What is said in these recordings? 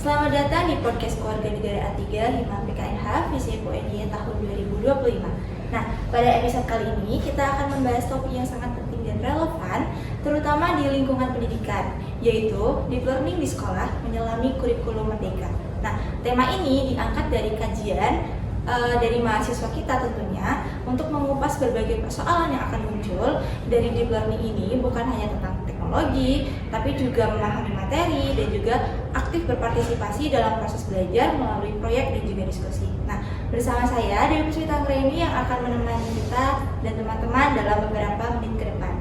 Selamat datang di podcast Keluarga Negara A3 Hima PKNH Visi UNY tahun 2025. Nah, pada episode kali ini kita akan membahas topik yang sangat penting dan relevan, terutama di lingkungan pendidikan, yaitu deep learning di sekolah menyelami kurikulum merdeka. Nah, tema ini diangkat dari kajian dari mahasiswa kita tentunya untuk mengupas berbagai persoalan yang akan muncul dari deep learning ini, bukan hanya tentang teknologi, tapi juga memahami materi dan juga aktif berpartisipasi dalam proses belajar melalui proyek dan juga diskusi. Nah, bersama saya Dewi Puspita Anggraini yang akan menemani kita dan teman-teman dalam beberapa menit ke depan.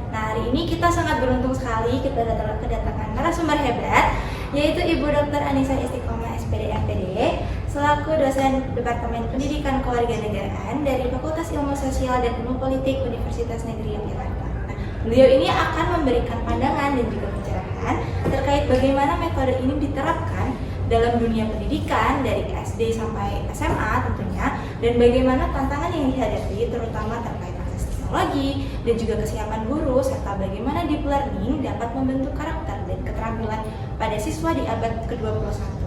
Nah, hari ini kita sangat beruntung sekali kita kedatangan narasumber hebat, yaitu Ibu Dr. Anissa Istiqomah SPD MPD selaku dosen Departemen Pendidikan Kewarganegaraan dari Fakultas Ilmu Sosial dan Ilmu Politik Universitas Negeri Yogyakarta. Nah, beliau ini akan memberikan pandangan dan juga pencerahan terkait bagaimana metode ini diterapkan dalam dunia pendidikan dari SD sampai SMA tentunya, dan bagaimana tantangan yang dihadapi terutama terkait akses teknologi dan juga kesiapan guru, serta bagaimana deep learning dapat membentuk karakter dan keterampilan pada siswa di abad ke-21.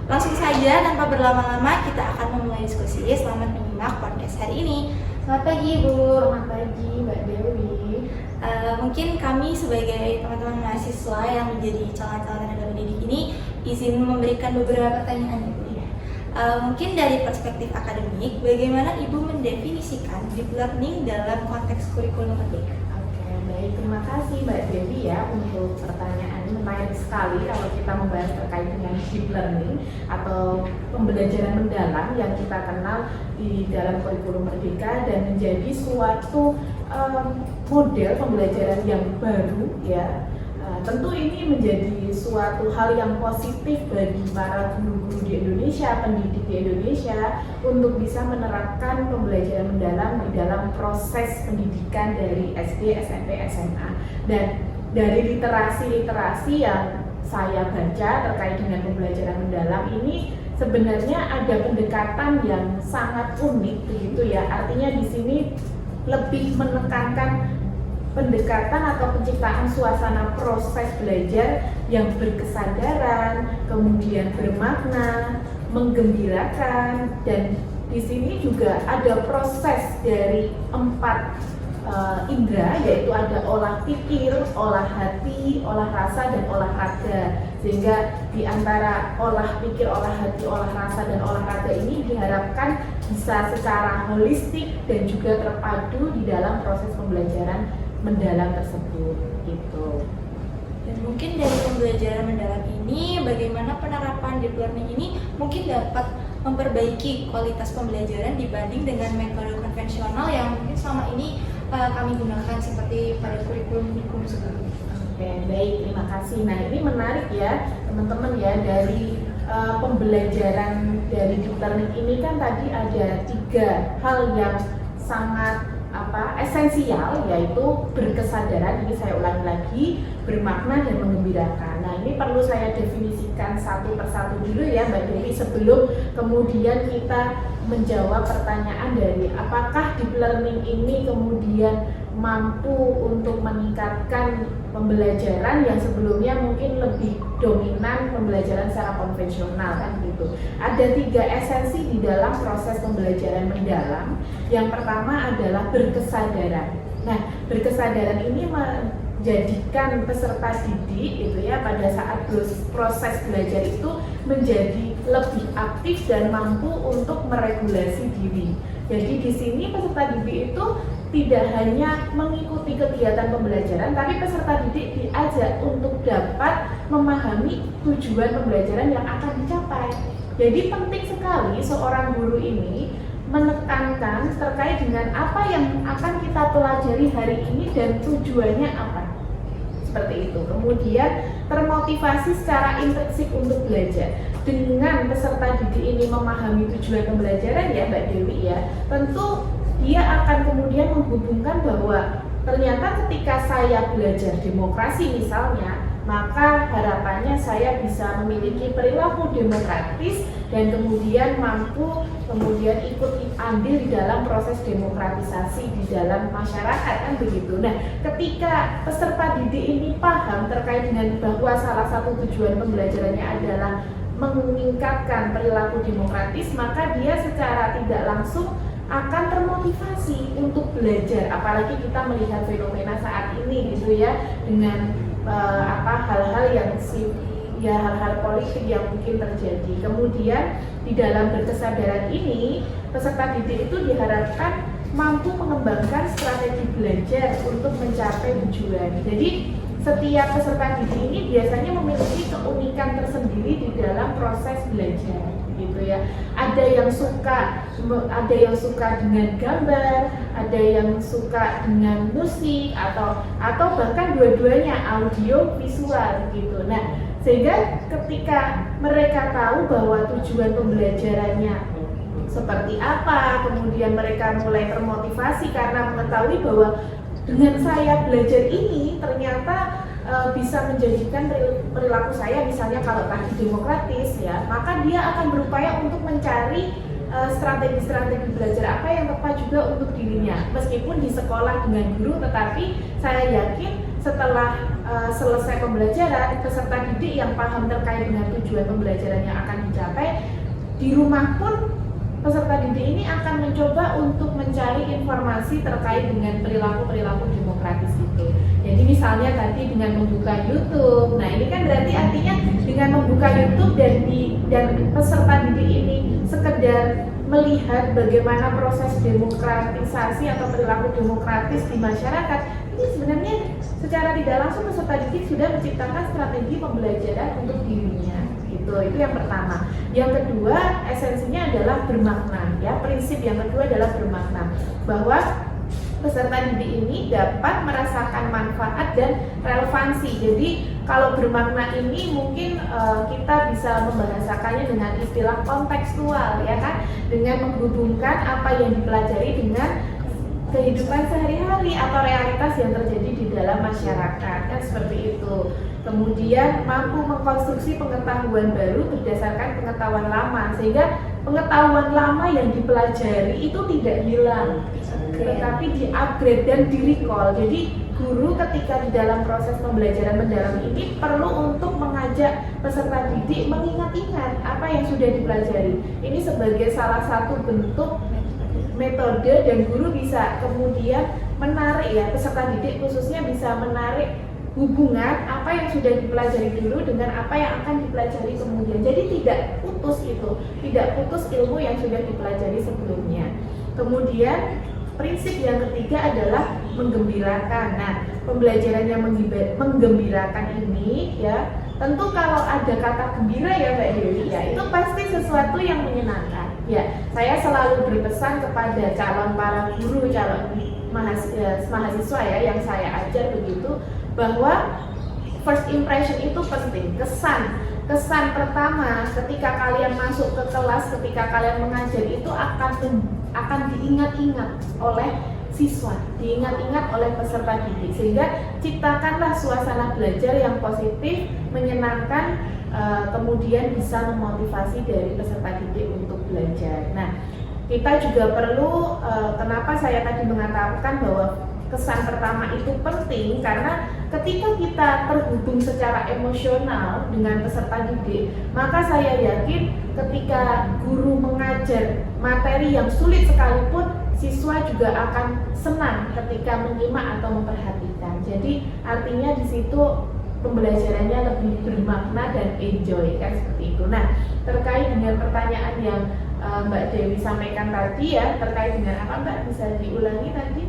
Langsung saja tanpa berlama-lama kita akan memulai diskusi. Selamat menyimak podcast hari ini. Selamat pagi Bu. Selamat pagi Mbak Dewi. Mungkin kami sebagai teman-teman mahasiswa yang menjadi calon-calon tenaga pendidik ini izin memberikan beberapa pertanyaan ya Bu. Mungkin dari perspektif akademik, bagaimana Ibu mendefinisikan deep learning dalam konteks kurikulum merdeka? Oke, baik, terima kasih Mbak Dewi ya untuk pertanyaan. Menarik sekali kalau kita membahas terkait dengan deep learning atau pembelajaran mendalam yang kita kenal di dalam kurikulum merdeka dan menjadi suatu model pembelajaran yang baru ya. Tentu ini menjadi suatu hal yang positif bagi para guru-guru di Indonesia, pendidik di Indonesia untuk bisa menerapkan pembelajaran mendalam di dalam proses pendidikan dari SD, SMP, SMA. Dan dari literasi yang saya baca terkait dengan pembelajaran mendalam ini sebenarnya ada pendekatan yang sangat unik begitu ya. Artinya di sini lebih menekankan pendekatan atau penciptaan suasana proses belajar yang berkesadaran, kemudian bermakna, menggembirakan, dan di sini juga ada proses dari 4 indera, yaitu ada olah pikir, olah hati, olah rasa, dan olah raga. Sehingga di antara olah pikir, olah hati, olah rasa, dan olah raga ini diharapkan bisa secara holistik dan juga terpadu di dalam proses pembelajaran mendalam tersebut gitu. Dan mungkin dari pembelajaran mendalam ini, bagaimana penerapan deep learning ini mungkin dapat memperbaiki kualitas pembelajaran dibanding dengan metode konvensional yang mungkin selama ini kami gunakan seperti pada kurikulum sebelumnya. Oke, baik, terima kasih. Nah, ini menarik ya teman-teman ya, dari pembelajaran dari deep learning ini kan tadi ada 3 hal yang sangat esensial, yaitu berkesadaran, ini saya ulangi lagi, bermakna dan menggembirakan. Nah, ini perlu saya definisikan satu persatu dulu ya Mbak Dewi sebelum kemudian kita menjawab pertanyaan dari apakah deep learning ini kemudian mampu untuk meningkatkan pembelajaran yang sebelumnya mungkin lebih dominan pembelajaran secara konvensional kan gitu. Ada 3 esensi di dalam proses pembelajaran mendalam. Yang pertama adalah berkesadaran. Nah, berkesadaran ini menjadikan peserta didik itu ya pada saat proses belajar itu menjadi lebih aktif dan mampu untuk meregulasi diri. Jadi di sini peserta didik itu tidak hanya mengikuti kegiatan pembelajaran, tapi peserta didik diajak untuk dapat memahami tujuan pembelajaran yang akan dicapai. Jadi penting sekali seorang guru ini menekankan terkait dengan apa yang akan kita pelajari hari ini dan tujuannya apa. Seperti itu. Kemudian termotivasi secara intrinsik untuk belajar. Dengan peserta didik ini memahami tujuan pembelajaran ya Mbak Dewi ya, tentu dia akan kemudian menghubungkan bahwa ternyata ketika saya belajar demokrasi misalnya, maka harapannya saya bisa memiliki perilaku demokratis dan kemudian mampu kemudian ikut andil di dalam proses demokratisasi di dalam masyarakat, kan begitu. Nah, ketika peserta didik ini paham terkait dengan bahwa salah satu tujuan pembelajarannya adalah meningkatkan perilaku demokratis, maka dia secara tidak langsung akan termotivasi untuk belajar. Apalagi kita melihat fenomena saat ini gitu ya, dengan hal-hal yang hal-hal politik yang mungkin terjadi. Kemudian di dalam berkesadaran ini peserta didik itu diharapkan mampu mengembangkan strategi belajar untuk mencapai tujuan. Jadi setiap peserta didik ini biasanya memiliki keunikan tersendiri di dalam proses belajar, gitu ya. Ada yang suka dengan gambar, ada yang suka dengan musik atau bahkan dua-duanya, audio visual gitu. Nah, sehingga ketika mereka tahu bahwa tujuan pembelajarannya seperti apa, kemudian mereka mulai termotivasi karena mengetahui bahwa dengan saya belajar ini ternyata bisa menjadikan perilaku saya, misalnya kalau tadi demokratis ya, maka dia akan berupaya untuk mencari strategi-strategi belajar apa yang tepat juga untuk dirinya, meskipun di sekolah dengan guru, tetapi saya yakin setelah selesai pembelajaran, peserta didik yang paham terkait dengan tujuan pembelajaran yang akan dicapai, di rumah pun peserta didik ini akan mencoba untuk mencari informasi terkait dengan perilaku-perilaku demokratis itu. Jadi misalnya tadi dengan membuka YouTube, nah ini kan berarti artinya dengan membuka YouTube dan peserta didik ini sekedar melihat bagaimana proses demokratisasi atau perilaku demokratis di masyarakat, ini sebenarnya secara tidak langsung peserta didik sudah menciptakan strategi pembelajaran untuk dirinya. Itu yang pertama. Yang kedua, esensinya adalah bermakna ya. Prinsip yang kedua adalah bermakna, bahwa peserta didik ini dapat merasakan manfaat dan relevansi. Jadi kalau bermakna ini mungkin kita bisa membahasakannya dengan istilah kontekstual ya kan, dengan menghubungkan apa yang dipelajari dengan kehidupan sehari-hari atau realitas yang terjadi di dalam masyarakat, kan seperti itu. Kemudian mampu mengkonstruksi pengetahuan baru berdasarkan pengetahuan lama, sehingga pengetahuan lama yang dipelajari itu tidak hilang, tetapi di-upgrade dan di-recall. Jadi guru ketika di dalam proses pembelajaran mendalam ini perlu untuk mengajak peserta didik mengingat-ingat apa yang sudah dipelajari. Ini sebagai salah satu bentuk metode, dan guru bisa kemudian menarik ya, peserta didik khususnya bisa menarik hubungan apa yang sudah dipelajari dulu dengan apa yang akan dipelajari kemudian. Jadi tidak putus ilmu yang sudah dipelajari sebelumnya. Kemudian prinsip yang ketiga adalah menggembirakan. Nah, pembelajaran yang menggembirakan ini ya, tentu kalau ada kata gembira ya Mbak Dewi ya, itu pasti sesuatu yang menyenangkan. Ya, saya selalu berpesan kepada para guru, calon mahasiswa ya yang saya ajar begitu, bahwa first impression itu penting. Kesan pertama ketika kalian masuk ke kelas, ketika kalian mengajar itu akan diingat-ingat oleh siswa, diingat-ingat oleh peserta didik, sehingga ciptakanlah suasana belajar yang positif, menyenangkan, kemudian bisa memotivasi dari peserta didik untuk belajar. Nah, kita juga perlu, kenapa saya tadi mengatakan bahwa kesan pertama itu penting, karena ketika kita terhubung secara emosional dengan peserta didik, maka saya yakin ketika guru mengajar materi yang sulit sekalipun, siswa juga akan senang ketika menyimak atau memperhatikan. Jadi artinya di situ pembelajarannya lebih bermakna dan enjoy, kan seperti itu. Nah, terkait dengan pertanyaan yang Mbak Dewi sampaikan tadi ya, terkait dengan apa Mbak, bisa diulangi tadi?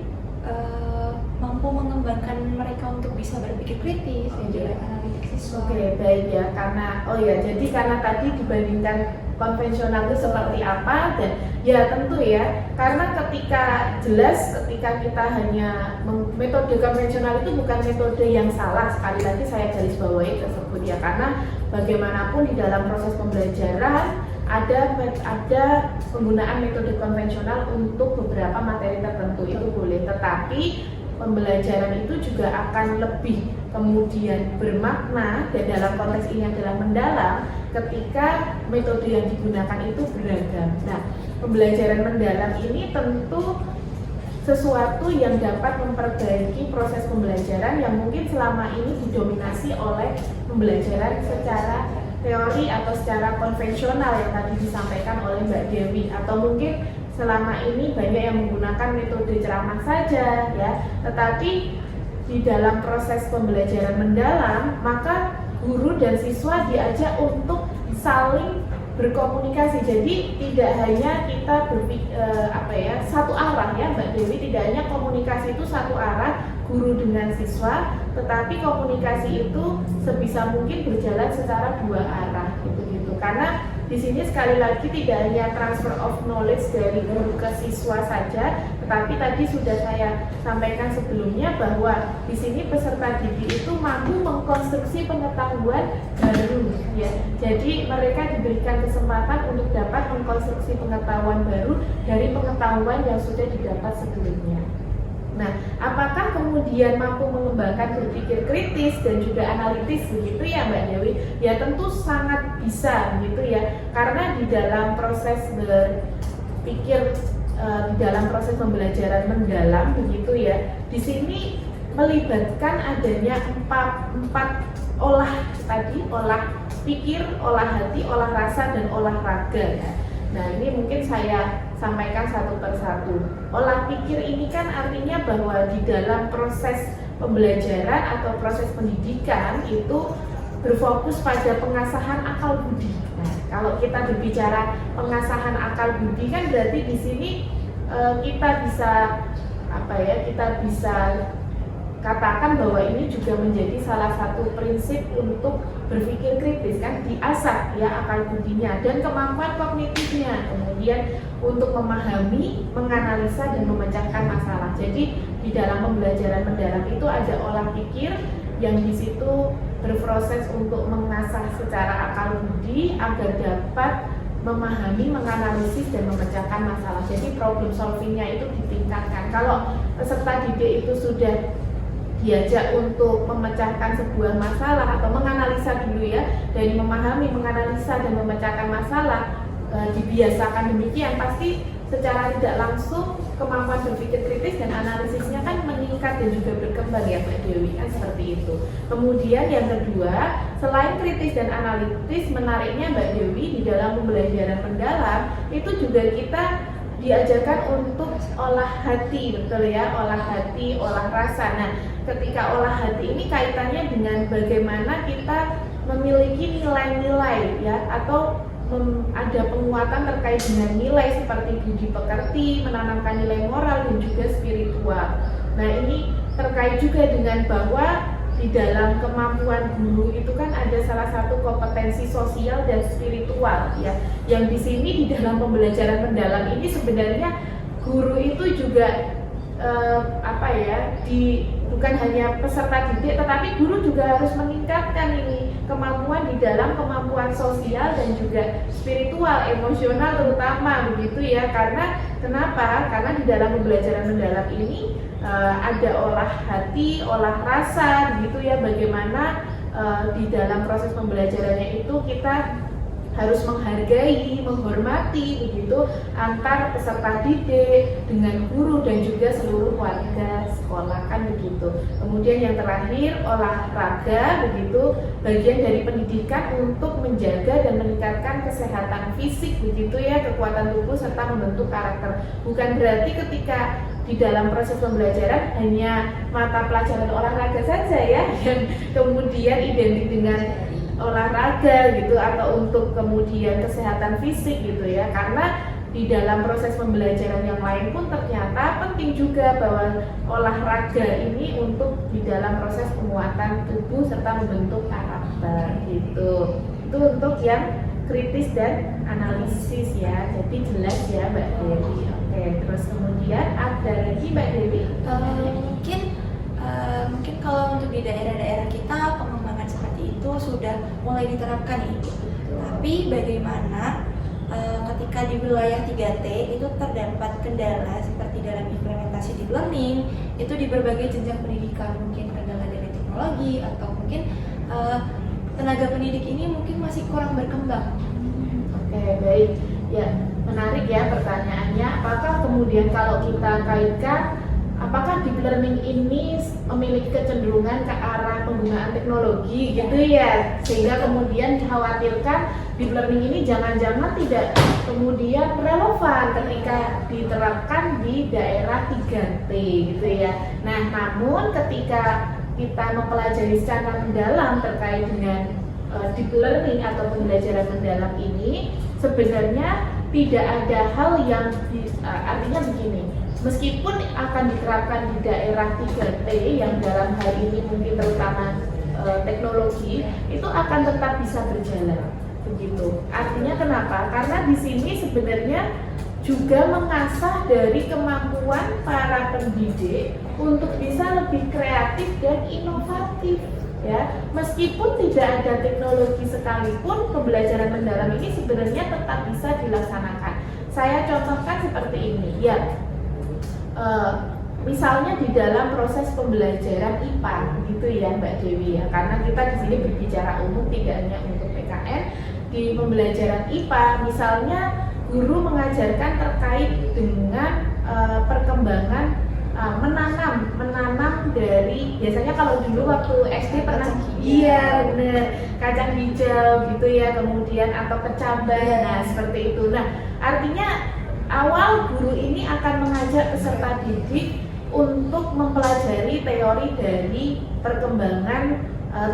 Mampu mengembangkan mereka untuk bisa berpikir kritis dan juga analitik siswa. Oke, baik ya, karena tadi dibandingkan konvensional itu seperti apa, dan ya tentu ya, karena ketika kita hanya metode konvensional itu bukan metode yang salah, sekali lagi saya garis bawahi tersebut ya, karena bagaimanapun di dalam proses pembelajaran ada penggunaan metode konvensional untuk beberapa materi tertentu, itu boleh, tetapi pembelajaran itu juga akan lebih kemudian bermakna, dan dalam konteks ini adalah mendalam ketika metode yang digunakan itu beragam. Nah, pembelajaran mendalam ini tentu sesuatu yang dapat memperbaiki proses pembelajaran yang mungkin selama ini didominasi oleh pembelajaran secara teori atau secara konvensional yang tadi disampaikan oleh Mbak Dewi, atau mungkin selama ini banyak yang menggunakan metode ceramah saja ya. Tetapi di dalam proses pembelajaran mendalam, maka guru dan siswa diajak untuk saling berkomunikasi. Jadi tidak hanya kita satu arah ya Mbak Dewi, tidak hanya komunikasi itu satu arah guru dengan siswa, tetapi komunikasi itu sebisa mungkin berjalan secara dua arah gitu. Karena di sini sekali lagi tidak hanya transfer of knowledge dari guru ke siswa saja, tetapi tadi sudah saya sampaikan sebelumnya bahwa di sini peserta didik itu mampu mengkonstruksi pengetahuan baru ya. Jadi mereka diberikan kesempatan untuk dapat mengkonstruksi pengetahuan baru dari pengetahuan yang sudah didapat sebelumnya. Nah, apakah kemudian mampu mengembangkan berpikir kritis dan juga analitis begitu ya Mbak Dewi? Ya tentu sangat bisa begitu ya, karena di dalam proses berpikir, di dalam proses pembelajaran mendalam begitu ya, di sini melibatkan adanya empat olah tadi, olah pikir, olah hati, olah rasa, dan olah raga ya. Nah, ini mungkin saya sampaikan satu persatu. Olah pikir ini kan artinya bahwa di dalam proses pembelajaran atau proses pendidikan itu berfokus pada pengasahan akal budi. Nah, kalau kita berbicara pengasahan akal budi kan berarti di sini kita bisa katakan bahwa ini juga menjadi salah satu prinsip untuk berpikir kritis kan, diasah ya akal budinya dan kemampuan kognitifnya, kemudian untuk memahami, menganalisa, dan memecahkan masalah. Jadi di dalam pembelajaran mendalam itu ada olah pikir yang di situ berproses untuk mengasah secara akal budi agar dapat memahami, menganalisis, dan memecahkan masalah. Jadi problem solvingnya itu ditingkatkan. Kalau peserta didik itu sudah diajak untuk memecahkan sebuah masalah atau menganalisa dulu ya, dari memahami, menganalisa, dan memecahkan masalah, dibiasakan demikian, pasti secara tidak langsung kemampuan berpikir kritis dan analisisnya kan meningkat dan juga berkembang ya Mbak Dewi, kan seperti itu. Kemudian yang kedua, selain kritis dan analitis, menariknya Mbak Dewi di dalam pembelajaran mendalam itu juga kita diajarkan untuk olah hati, betul ya, olah hati, olah rasa. Nah, ketika olah hati ini kaitannya dengan bagaimana kita memiliki nilai-nilai ya, atau ada penguatan terkait dengan nilai seperti budi pekerti, menanamkan nilai moral, dan juga spiritual. Nah, ini terkait juga dengan bahwa di dalam kemampuan guru itu kan ada salah satu kompetensi sosial dan spiritual ya. Yang di sini di dalam pembelajaran mendalam ini sebenarnya guru itu juga bukan hanya peserta didik, tetapi guru juga harus meningkatkan ini kemampuan di dalam kemampuan sosial dan juga spiritual, emosional terutama begitu ya. Karena kenapa? Karena di dalam pembelajaran mendalam ini ada olah hati, olah rasa begitu ya, bagaimana di dalam proses pembelajarannya itu kita harus menghargai, menghormati begitu antar peserta didik dengan guru dan juga seluruh warga sekolah kan begitu. Kemudian yang terakhir olahraga begitu, bagian dari pendidikan untuk menjaga dan meningkatkan kesehatan fisik begitu ya, kekuatan tubuh serta membentuk karakter. Bukan berarti ketika di dalam proses pembelajaran hanya mata pelajaran olahraga saja ya yang kemudian identik dengan olahraga gitu atau untuk kemudian kesehatan fisik gitu ya, karena di dalam proses pembelajaran yang lain pun ternyata penting juga bahwa olahraga ini untuk di dalam proses penguatan tubuh serta membentuk karakter gitu. Itu untuk yang kritis dan analisis ya, jadi jelas ya Mbak Dewi. Oke, terus kemudian ada lagi Mbak Dewi? Mungkin kalau untuk di daerah-daerah kita pengembangan seperti itu sudah mulai diterapkan nih. Tapi bagaimana ketika di wilayah 3T itu terdapat kendala seperti dalam implementasi deep learning itu di berbagai jenjang pendidikan, mungkin kendala dari teknologi atau mungkin tenaga pendidik ini mungkin masih kurang berkembang. Oke, baik. Ya, menarik ya pertanyaannya. Apakah kemudian kalau kita kaitkan, apakah deep learning ini memiliki kecenderungan ke arah penggunaan teknologi gitu ya, sehingga kemudian dikhawatirkan deep learning ini jangan-jangan tidak kemudian relevan ketika diterapkan di daerah 3T gitu ya. Nah, namun ketika kita mempelajari secara mendalam terkait dengan deep learning atau pembelajaran mendalam ini, sebenarnya tidak ada hal yang artinya begini, meskipun akan diterapkan di daerah 3T yang dalam hal ini mungkin terutama teknologi, itu akan tetap bisa berjalan begitu. Artinya kenapa? Karena di sini sebenarnya juga mengasah dari kemampuan para pendidik untuk bisa lebih kreatif dan inovatif ya. Meskipun tidak ada teknologi sekalipun, pembelajaran mendalam ini sebenarnya tetap bisa dilaksanakan. Saya contohkan seperti ini ya. Misalnya di dalam proses pembelajaran IPA gitu ya Mbak Dewi ya, karena kita di sini berbicara umum tidak hanya untuk PKN. Di pembelajaran IPA misalnya guru mengajarkan terkait dengan perkembangan menanam dari, biasanya kalau dulu waktu SD pernah iya bener kacang hijau gitu ya, kemudian atau kecambah, nah seperti itu. Nah artinya awal guru ini akan mengajak peserta didik untuk mempelajari teori dari perkembangan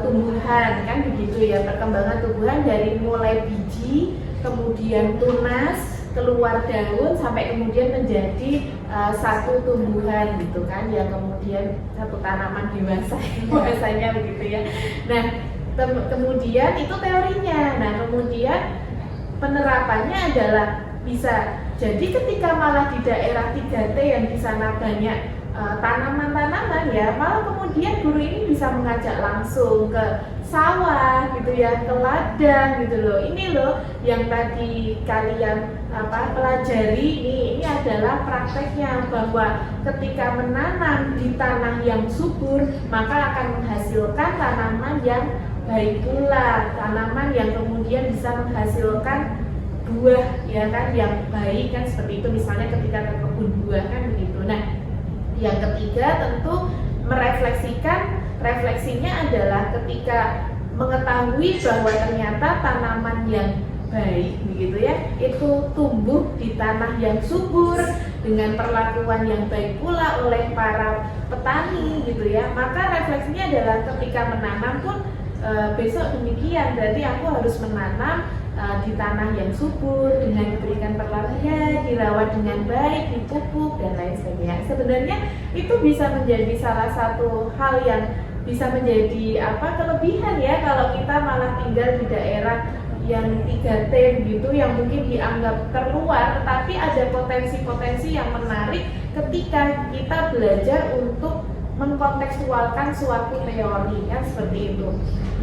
tumbuhan kan begitu ya, perkembangan tumbuhan dari mulai biji kemudian tunas keluar daun sampai kemudian menjadi satu tumbuhan gitu kan, yang kemudian satu tanaman dewasa bahasanya begitu ya. Nah kemudian itu teorinya. Nah kemudian penerapannya adalah bisa jadi ketika malah di daerah 3T yang di sana banyak tanaman-tanaman ya, malah kemudian guru ini bisa mengajak langsung ke sawah gitu ya, ke ladang gitu loh. Ini loh yang tadi kalian pelajari, ini adalah prakteknya, bahwa ketika menanam di tanah yang subur maka akan menghasilkan tanaman yang baik pula, tanaman yang kemudian bisa menghasilkan buah ya kan yang baik kan, seperti itu misalnya ketika ke kebun buah kan begitu. Nah yang ketiga tentu merefleksikan, refleksinya adalah ketika mengetahui bahwa ternyata tanaman yang baik begitu ya itu tumbuh di tanah yang subur dengan perlakuan yang baik pula oleh para petani gitu ya, maka refleksinya adalah ketika menanam pun besok demikian, berarti aku harus menanam di tanah yang subur dengan diberikan perlakuan, dirawat dengan baik, dipupuk dan lain sebagainya. Sebenarnya itu bisa menjadi salah satu hal yang bisa menjadi kelebihan ya kalau kita malah tinggal di daerah yang 3T gitu, yang mungkin dianggap terluar, tetapi ada potensi-potensi yang menarik ketika kita belajar untuk mengkontekstualkan suatu teori kan seperti itu.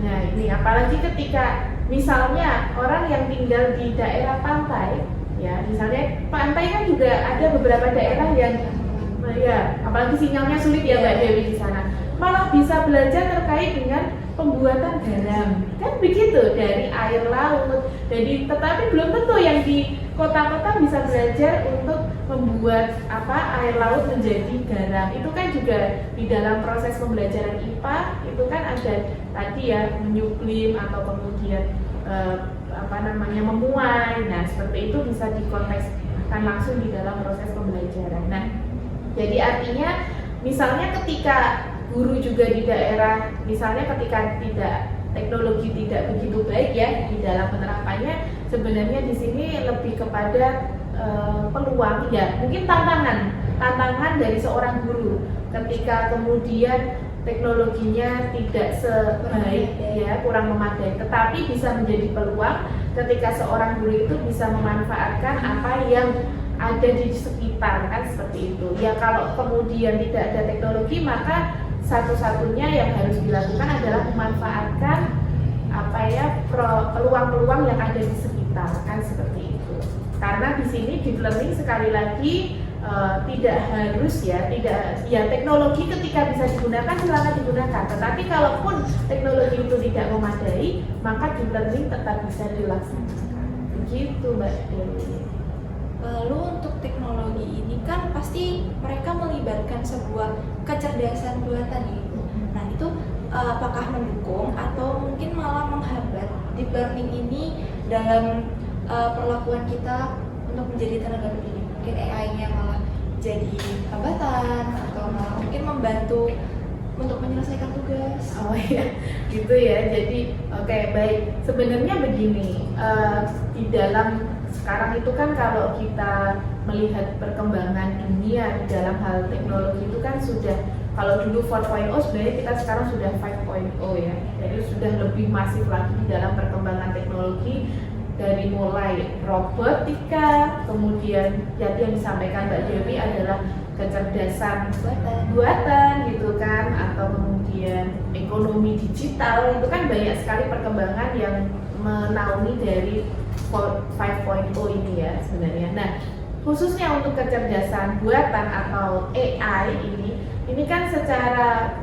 Nah ini apalagi ketika misalnya orang yang tinggal di daerah pantai ya, misalnya pantai kan juga ada beberapa daerah yang ya apalagi sinyalnya sulit ya Mbak Dewi di sana, malah bisa belajar terkait dengan pembuatan garam kan begitu dari air laut. Jadi tetapi belum tentu yang di kota-kota bisa belajar untuk membuat air laut menjadi garam. Itu kan juga di dalam proses pembelajaran IPA itu kan ada tadi ya menyublim atau kemudian memuai. Nah seperti itu bisa dikontekskan langsung di dalam proses pembelajaran. Nah jadi artinya misalnya ketika guru juga di daerah, misalnya ketika teknologi tidak begitu baik ya di dalam penerapannya, sebenarnya di sini lebih kepada peluang ya, mungkin tantangan dari seorang guru ketika kemudian teknologinya tidak sebaik ya, kurang memadai, tetapi bisa menjadi peluang ketika seorang guru itu bisa memanfaatkan apa yang ada di sekitar kan seperti itu ya. Kalau kemudian tidak ada teknologi, maka satu-satunya yang harus dilakukan adalah memanfaatkan peluang-peluang yang ada di sekitar. kan seperti itu. Karena di sini deep learning sekali lagi tidak harus tidak teknologi ketika bisa digunakan silakan digunakan. Tetapi kalaupun teknologi itu tidak memadai, maka deep learning tetap bisa dilaksanakan. Begitu Mbak Dewi. Lalu untuk teknologi ini kan pasti mereka melibatkan sebuah kecerdasan buatan ya Ibu. Nah itu apakah mendukung atau mungkin malah menghambat deep learning ini dalam perlakuan kita untuk menjadi tenaga pendidik? Mungkin AI-nya malah jadi hambatan atau malah mungkin membantu untuk menyelesaikan tugas. Oh iya, gitu ya. Jadi oke, baik. Sebenarnya begini, di dalam sekarang itu kan kalau kita melihat perkembangan dunia di dalam hal teknologi itu kan sudah, kalau dulu 4.0 sebenarnya kita sekarang sudah 5.0 ya. Jadi sudah lebih masif lagi di dalam perkembangan teknologi, dari mulai robotika, kemudian yang disampaikan Mbak Dewi adalah kecerdasan buatan gitu kan, atau kemudian ekonomi digital. Itu kan banyak sekali perkembangan yang menaungi dari 5.0 ini ya sebenarnya. Nah, khususnya untuk kecerdasan buatan atau AI ini kan secara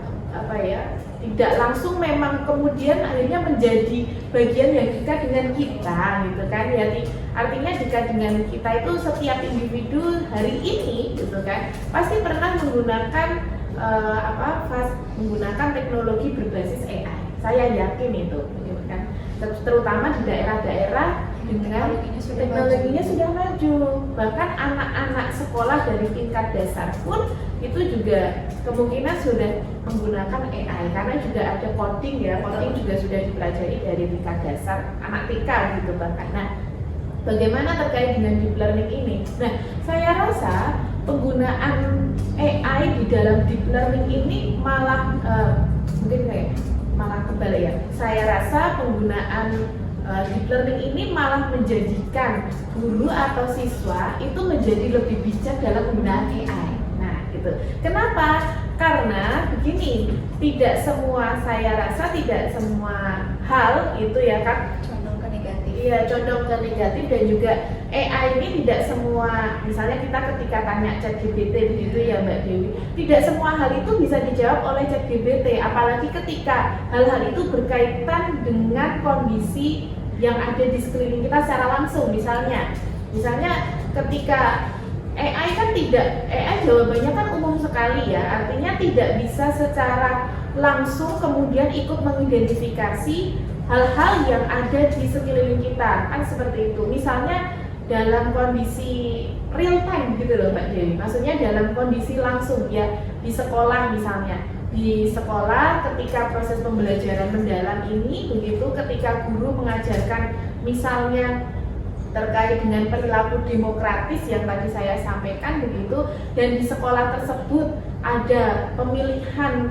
tidak langsung memang kemudian akhirnya menjadi bagian yang dekat dengan kita gitu kan. Jadi artinya dekat dengan kita itu setiap individu hari ini gitu kan pasti pernah menggunakan menggunakan teknologi berbasis AI. Saya yakin itu gitu kan. Terutama di daerah-daerah dengan teknologinya sudah maju. Bahkan anak-anak sekolah dari tingkat dasar pun itu juga kemungkinan sudah menggunakan AI karena juga ada coding ya, coding juga sudah dipelajari dari tingkat dasar anak TK gitu bahkan. Nah, bagaimana terkait dengan deep learning ini? Nah, saya rasa penggunaan AI di dalam deep learning ini malah malah kebalik ya. Saya rasa penggunaan deep learning ini malah menjadikan guru atau siswa itu menjadi lebih bijak dalam penggunaan AI. Nah, gitu. Kenapa? Karena begini, saya rasa tidak semua hal itu ya kan Condong ke negatif. Iya, condong ke negatif, dan juga AI ini tidak semua, misalnya kita ketika tanya ChatGPT begitu ya Mbak Dewi, tidak semua hal itu bisa dijawab oleh ChatGPT, apalagi ketika hal-hal itu berkaitan dengan kondisi yang ada di sekeliling kita secara langsung. Misalnya ketika AI kan AI jawabannya kan umum sekali ya, artinya tidak bisa secara langsung kemudian ikut mengidentifikasi hal-hal yang ada di sekeliling kita, kan seperti itu. Misalnya dalam kondisi real time gitu loh Mbak Dewi, maksudnya dalam kondisi langsung ya, di sekolah misalnya. Di sekolah ketika proses pembelajaran mendalam ini begitu, ketika guru mengajarkan misalnya terkait dengan perilaku demokratis yang tadi saya sampaikan begitu, dan di sekolah tersebut ada pemilihan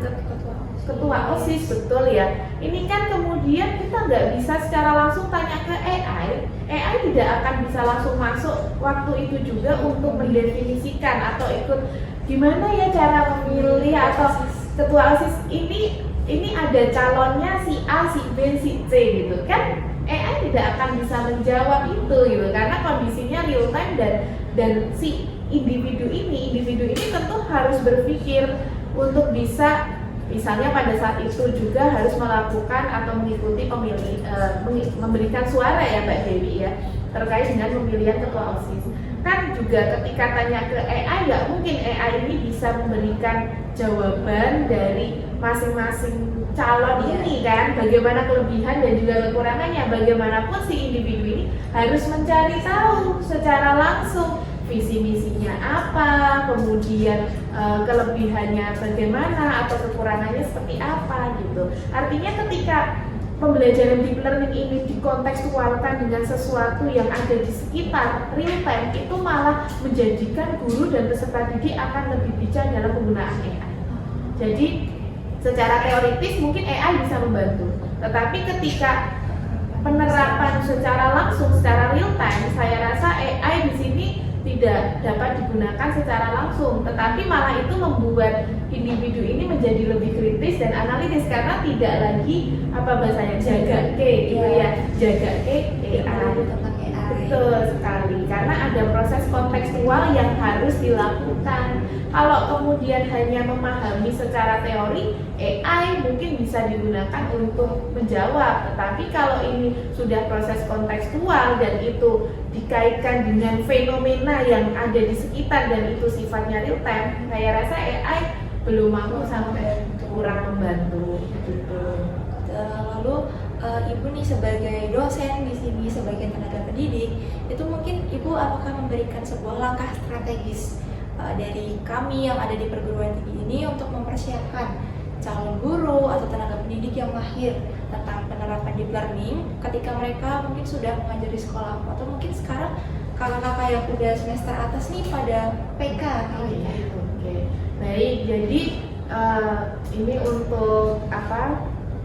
ketua OSIS, betul ya. Ini kan kemudian kita nggak bisa secara langsung tanya ke AI tidak akan bisa langsung masuk waktu itu juga untuk mendefinisikan atau ikut gimana ya cara memilih atau ketua OSIS ini ada calonnya si A, si B, si C gitu kan. AI tidak akan bisa menjawab itu gitu karena kondisinya real time, dan si individu ini tentu harus berpikir untuk bisa misalnya pada saat itu juga harus melakukan atau mengikuti memberikan suara ya Mbak Dewi ya terkait dengan pemilihan ketua OSIS. Kan juga ketika tanya ke AI, nggak mungkin AI ini bisa memberikan jawaban dari masing-masing calon ini kan, bagaimana kelebihan dan juga kekurangannya. Bagaimanapun si individu ini harus mencari tahu secara langsung visi misinya apa, kemudian kelebihannya bagaimana atau kekurangannya seperti apa gitu. Artinya ketika pembelajaran deep learning ini dikontekstualkan dengan sesuatu yang ada di sekitar real time, itu malah menjadikan guru dan peserta didik akan lebih bijak dalam penggunaan AI. Jadi secara teoritis mungkin AI bisa membantu, tetapi ketika penerapan secara langsung, secara real time, saya rasa AI di sini tidak dapat digunakan secara langsung, tetapi malah itu membuat individu ini menjadi lebih kritis dan analitis karena tidak lagi jaga ke gitu ya, jaga ke AI. Tentang AI. Betul sekali, karena ada proses kontekstual yang harus dilakukan. Kalau kemudian hanya memahami secara teori, AI mungkin bisa digunakan untuk menjawab. Tetapi kalau ini sudah proses kontekstual dan itu dikaitkan dengan fenomena yang ada di sekitar dan itu sifatnya real time, saya rasa AI belum mampu sampai kurang membantu gitu. Lalu Ibu nih sebagai dosen di sini, sebagai tenaga pendidik, itu mungkin Ibu apakah memberikan sebuah langkah strategis dari kami yang ada di perguruan tinggi ini untuk mempersiapkan calon guru atau tenaga pendidik yang mahir tentang penerapan deep learning ketika mereka mungkin sudah mengajar di sekolah, atau mungkin sekarang kakak-kakak yang udah semester atas nih pada PK kali ya. Oke. Baik, jadi ini untuk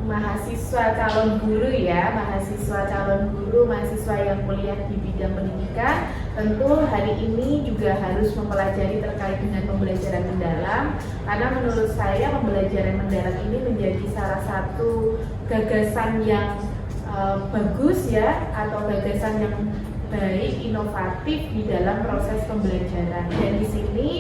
mahasiswa calon guru ya, mahasiswa calon guru, mahasiswa yang kuliah di bidang pendidikan, tentu hari ini juga harus mempelajari terkait dengan pembelajaran mendalam, karena menurut saya pembelajaran mendalam ini menjadi salah satu gagasan yang bagus ya, atau gagasan yang baik, inovatif di dalam proses pembelajaran. Dan di sini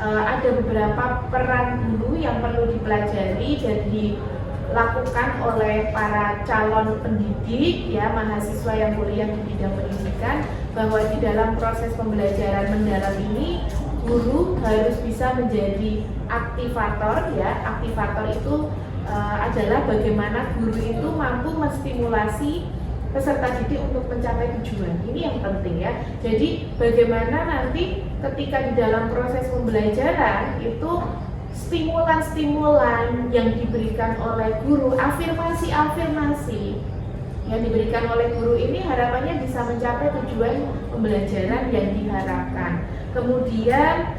ada beberapa peran guru yang perlu dipelajari dan dilakukan oleh para calon pendidik ya, mahasiswa yang kuliah di bidang pendidikan, bahwa di dalam proses pembelajaran mendalam ini guru harus bisa menjadi aktivator ya. Aktivator itu adalah bagaimana guru itu mampu menstimulasi peserta didik untuk mencapai tujuan. Ini yang penting ya. Jadi bagaimana nanti ketika di dalam proses pembelajaran itu stimulan-stimulan yang diberikan oleh guru, afirmasi-afirmasi yang diberikan oleh guru ini harapannya bisa mencapai tujuan pembelajaran yang diharapkan. Kemudian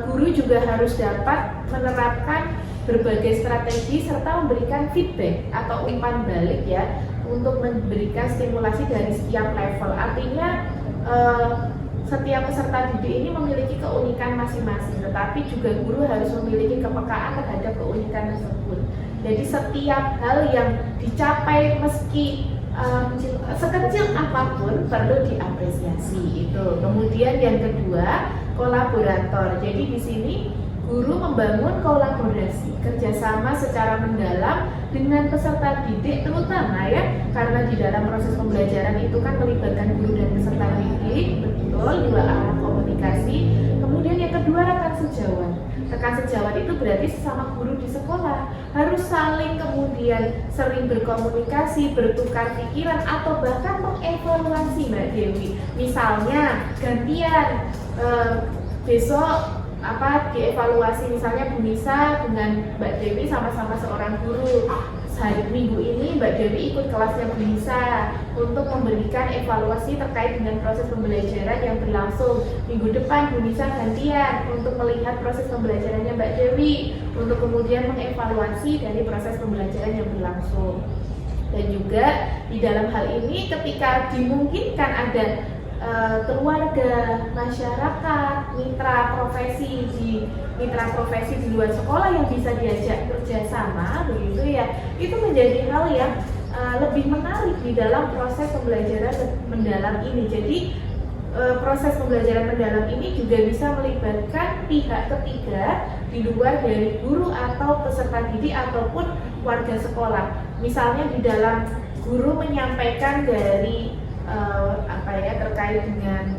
guru juga harus dapat menerapkan berbagai strategi serta memberikan feedback atau umpan balik ya, untuk memberikan stimulasi dari setiap level. Artinya setiap peserta didik ini memiliki keunikan masing-masing, tetapi juga guru harus memiliki kepekaan terhadap keunikan tersebut. Jadi setiap hal yang dicapai meski sekecil apapun perlu diapresiasi itu. Kemudian yang kedua, kolaborator. Jadi di sini guru membangun kolaborasi, kerjasama secara mendalam dengan peserta didik, terutama ya, karena di dalam proses pembelajaran itu kan melibatkan guru dan peserta didik, betul, dua arah komunikasi. Kemudian yang kedua, rekan sejawat. Rekan sejawat itu berarti sesama guru di sekolah harus saling kemudian sering berkomunikasi, bertukar pikiran, atau bahkan mengevaluasi Mbak Dewi. Misalnya gantian besok dievaluasi, misalnya Bu Nisa dengan Mbak Dewi sama-sama seorang guru. Hari Minggu ini Mbak Dewi ikut kelasnya Bu Nisa untuk memberikan evaluasi terkait dengan proses pembelajaran yang berlangsung. Minggu depan Bu Nisa gantian untuk melihat proses pembelajarannya Mbak Dewi, untuk kemudian mengevaluasi dari proses pembelajaran yang berlangsung. Dan juga di dalam hal ini ketika dimungkinkan ada keluarga, masyarakat, mitra profesi di luar sekolah yang bisa diajak kerjasama, begitu ya, itu menjadi hal yang lebih menarik di dalam proses pembelajaran mendalam ini. Jadi proses pembelajaran mendalam ini juga bisa melibatkan pihak ketiga di luar dari guru atau peserta didik ataupun warga sekolah. Misalnya di dalam guru menyampaikan dari terkait dengan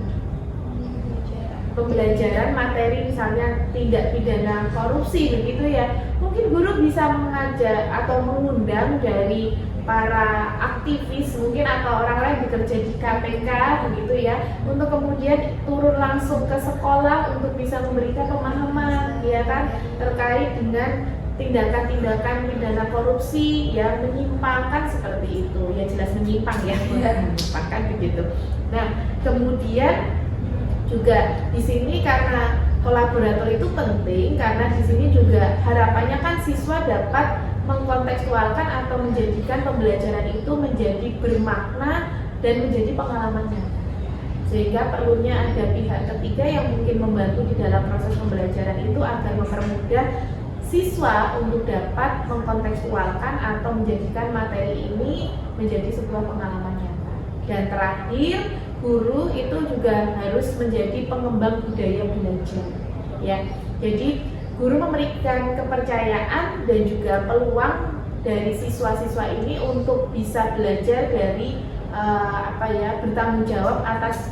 pembelajaran materi, misalnya tindak pidana korupsi begitu ya, mungkin guru bisa mengajak atau mengundang dari para aktivis mungkin atau orang lain bekerja di KPK begitu ya, untuk kemudian turun langsung ke sekolah untuk bisa memberikan pemahaman ya kan, terkait dengan tindakan-tindakan pidana korupsi yang menyimpangkan seperti itu, ya jelas menyimpang ya, menyimpangkan begitu. Nah, kemudian juga di sini karena kolaborator itu penting, karena di sini juga harapannya kan siswa dapat mengkontekstualkan atau menjadikan pembelajaran itu menjadi bermakna dan menjadi pengalaman nyata. Sehingga perlunya ada pihak ketiga yang mungkin membantu di dalam proses pembelajaran itu agar mempermudah siswa untuk dapat mengkontekstualkan atau menjadikan materi ini menjadi sebuah pengalaman nyata. Dan terakhir, guru itu juga harus menjadi pengembang budaya belajar ya. Jadi guru memberikan kepercayaan dan juga peluang dari siswa-siswa ini untuk bisa belajar dari bertanggung jawab atas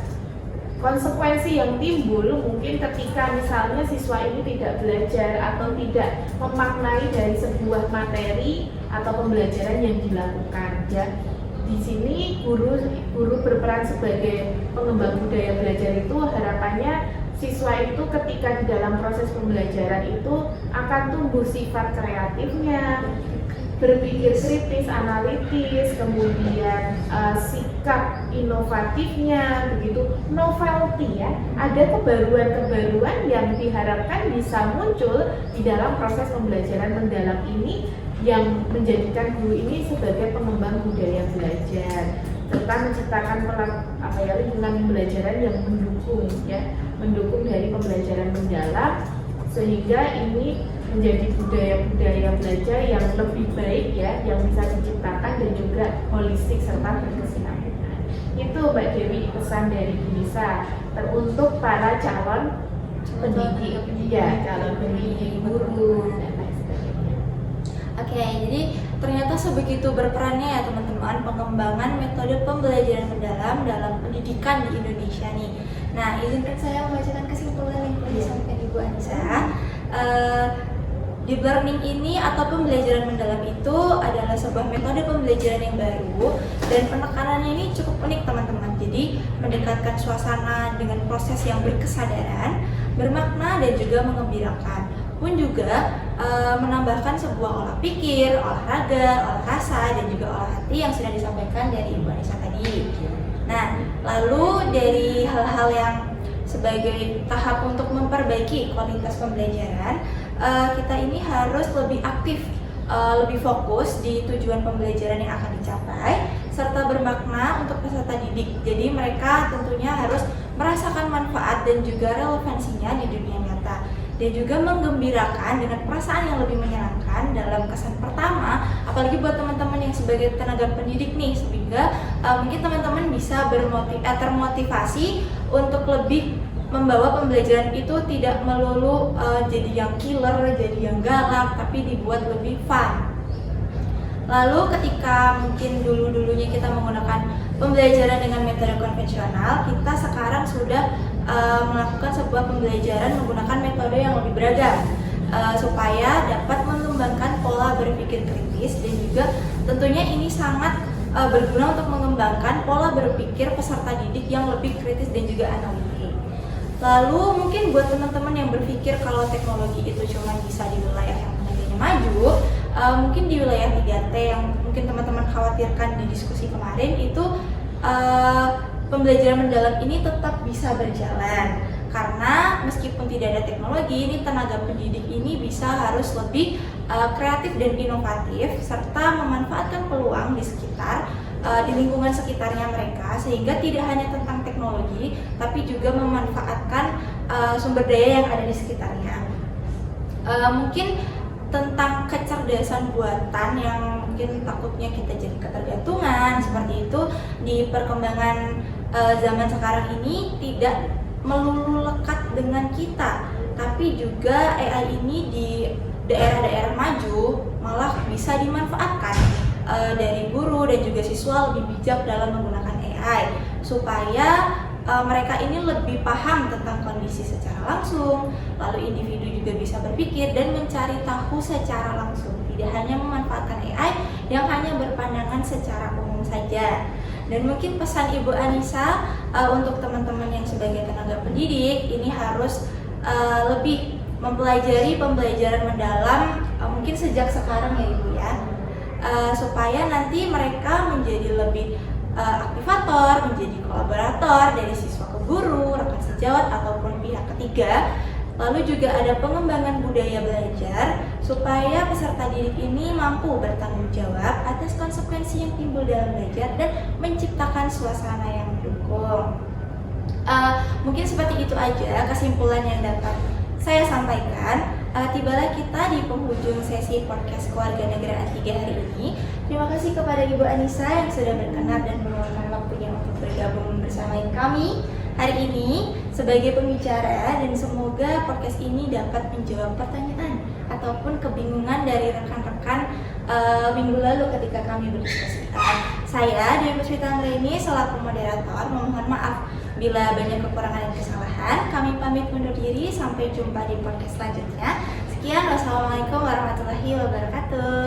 konsekuensi yang timbul mungkin ketika misalnya siswa ini tidak belajar atau tidak memaknai dari sebuah materi atau pembelajaran yang dilakukan ya. Di sini guru berperan sebagai pengembang budaya belajar itu harapannya siswa itu ketika di dalam proses pembelajaran itu akan tumbuh sifat kreatifnya, berpikir kritis, analitis, kemudian sikap inovatifnya, begitu novelty ya. Ada kebaruan-kebaruan yang diharapkan bisa muncul di dalam proses pembelajaran mendalam ini yang menjadikan guru ini sebagai pengembang budaya belajar, serta menciptakan lingkungan pembelajaran yang mendukung dari pembelajaran mendalam sehingga ini menjadi budaya-budaya belajar yang lebih baik ya, yang bisa diciptakan dan juga holistik serta berkesinambungan. Itu Mbak Dewi pesan dari Bu Nisa untuk para calon pendidik, calon pendidik, guru dan lain sebagainya. Oke, jadi ternyata sebegitu berperannya ya teman-teman pengembangan metode pembelajaran mendalam dalam pendidikan di Indonesia nih. Nah, izinkan saya membacakan kesimpulan yang telah disampaikan Ibu Anissa. Deep learning ini atau pembelajaran mendalam itu adalah sebuah metode pembelajaran yang baru dan penekanannya ini cukup unik teman-teman. Jadi mendekatkan suasana dengan proses yang berkesadaran, bermakna dan juga mengembirakan. Pun juga menambahkan sebuah olah pikir, olahraga, olah rasa dan juga olah hati yang sudah disampaikan dari Ibu Anissa tadi. Nah, lalu dari hal-hal yang sebagai tahap untuk memperbaiki kualitas pembelajaran, kita ini harus lebih aktif, lebih fokus di tujuan pembelajaran yang akan dicapai, serta bermakna untuk peserta didik. Jadi mereka tentunya harus merasakan manfaat dan juga relevansinya di dunia nyata, dan juga menggembirakan dengan perasaan yang lebih menyenangkan dalam kesan pertama, apalagi buat teman-teman yang sebagai tenaga pendidik nih, sehingga mungkin teman-teman bisa termotivasi untuk lebih membawa pembelajaran itu tidak melulu jadi yang killer, jadi yang galak, tapi dibuat lebih fun. Lalu ketika mungkin dulu-dulunya kita menggunakan pembelajaran dengan metode konvensional, kita sekarang sudah melakukan sebuah pembelajaran menggunakan metode yang lebih beragam, supaya dapat mengembangkan pola berpikir kritis dan juga tentunya ini sangat berguna untuk mengembangkan pola berpikir peserta didik yang lebih kritis dan juga analitik. Lalu mungkin buat teman-teman yang berpikir kalau teknologi itu cuma bisa di wilayah yang tenaganya maju, mungkin di wilayah 3T yang mungkin teman-teman khawatirkan di diskusi kemarin itu pembelajaran mendalam ini tetap bisa berjalan. Karena meskipun tidak ada teknologi, ini tenaga pendidik ini bisa harus lebih kreatif dan inovatif serta memanfaatkan peluang di sekitar, di lingkungan sekitarnya mereka, sehingga tidak hanya tentang teknologi tapi juga memanfaatkan sumber daya yang ada di sekitarnya. Mungkin tentang kecerdasan buatan yang mungkin takutnya kita jadi ketergantungan seperti itu di perkembangan zaman sekarang ini tidak melulu lekat dengan kita, tapi juga AI ini di daerah-daerah maju malah bisa dimanfaatkan dari guru dan juga siswa lebih bijak dalam menggunakan AI supaya mereka ini lebih paham tentang kondisi secara langsung, lalu individu juga bisa berpikir dan mencari tahu secara langsung, tidak hanya memanfaatkan AI yang hanya berpandangan secara umum saja. Dan mungkin pesan Ibu Anissa untuk teman-teman yang sebagai tenaga pendidik ini harus lebih mempelajari pembelajaran mendalam mungkin sejak sekarang ya Ibu ya, supaya nanti mereka menjadi lebih aktivator, menjadi kolaborator dari siswa ke guru, rekan sejawat ataupun pihak ketiga. Lalu juga ada pengembangan budaya belajar supaya peserta didik ini mampu bertanggung jawab atas konsekuensi yang timbul dalam belajar dan menciptakan suasana yang mendukung. Mungkin seperti itu aja kesimpulan yang dapat saya sampaikan. Tibalah kita di penghujung sesi podcast Kewarganegaraan 3 hari ini. Terima kasih kepada Ibu Anissa yang sudah berkenan dan meluangkan waktunya untuk bergabung bersama bersama kami hari ini sebagai pembicara, dan semoga podcast ini dapat menjawab pertanyaan ataupun kebingungan dari rekan-rekan minggu lalu ketika kami berdiskusi. Saya Dewi Puspita Anggraini selaku moderator memohon maaf bila banyak kekurangan dan kesalahan. Kami pamit undur diri, sampai jumpa di podcast selanjutnya. Sekian, wassalamualaikum warahmatullahi wabarakatuh.